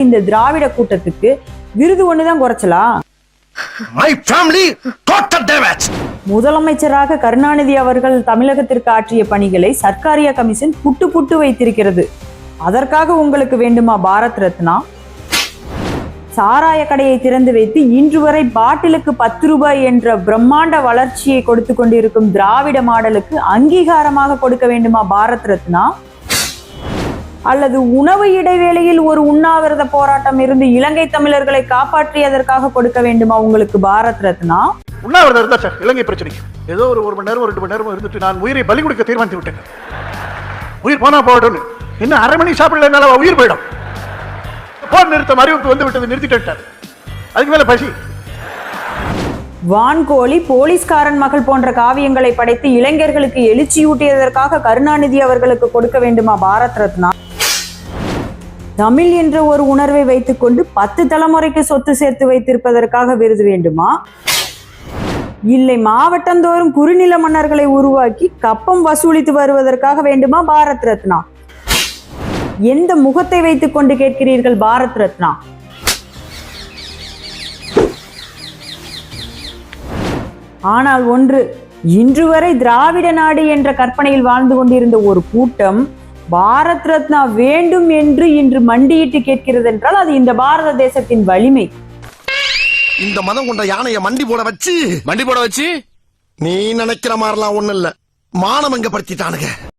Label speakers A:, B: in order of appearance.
A: இந்த திராவிட கூட்டத்துக்கு விருது ஒண்ணுதான் குறைச்சலா? முதலமைச்சராக கருணாநிதி அவர்கள் தமிழகத்திற்கு ஆற்றிய பணிகளை சர்க்காரிய கமிஷன் புட்டு வைத்திருக்கிறது. அதற்காக உங்களுக்கு வேண்டுமா பாரத் ரத்னா? சாராய கடையை திறந்து வைத்து இன்று வரை பாட்டிலுக்கு 10 ரூபாய் என்ற பிரம்மாண்ட வளர்ச்சியை கொடுத்து கொண்டிருக்கும் திராவிட மாடலுக்கு அங்கீகாரமாக கொடுக்க வேண்டுமா பாரத் ரத்னா? அல்லது உணவு இடைவேளையில் ஒரு உண்ணாவிரத போராட்டம் இருந்து இலங்கை தமிழர்களை காப்பாற்றியதற்காக கொடுக்க வேண்டுமா உங்களுக்கு பாரத் ரத்னா?
B: உண்ணாவிரதம் இருந்தா சார் இலங்கை பிரச்சனைக்கு ஏதோ ஒரு மணி நேரம் 2 மணி நேரம் இருந்துட்டு நான் உயிரை பலி கொடுக்க தீர்மானித்து விட்டேன். உயிர் போனா போகட்டும், இன்னும் அரை மணி சாப்பிடலனால உயிர் போயிடும். போர் நிறுத்தம் அறிவிப்பு வந்து விட்டது, நிறுத்திட்டு அதுக்கு மேல பசி.
A: வான்கோழி, போலீஸ்காரன் மகள் போன்ற காவியங்களை படைத்து இளைஞர்களுக்கு எழுச்சியூட்டியதற்காக கருணாநிதி அவர்களுக்கு கொடுக்க வேண்டுமா பாரத் ரத்னா? தமிழ் என்ற ஒரு உணர்வை வைத்துக் கொண்டு 10 தலைமுறைக்கு சொத்து சேர்த்து வைத்திருப்பதற்காக விருது வேண்டுமா? இல்லை மாவட்டந்தோறும் குறுநில மன்னர்களை உருவாக்கி கப்பம் வசூலித்து வருவதற்காக வேண்டுமா பாரத் ரத்னா? எந்த முகத்தை வைத்துக் கொண்டு கேட்கிறீர்கள் பாரத் ரத்னா? ஆனால் ஒன்று, இன்று வரை திராவிட நாடு என்ற கற்பனையில் வாழ்ந்து கொண்டிருந்த ஒரு கூட்டம் பாரத் ரத்னா வேண்டும் என்று இன்று மண்டியிட்டு கேட்கிறது என்றால் அது இந்த பாரத தேசத்தின் வலிமை.
C: இந்த மதம் கொண்ட யானையை மண்டி போட வச்சு நீ நினைக்கிற மாதிரிலாம் ஒண்ணு இல்ல, மானமங்க படுத்திட்டானுங்க.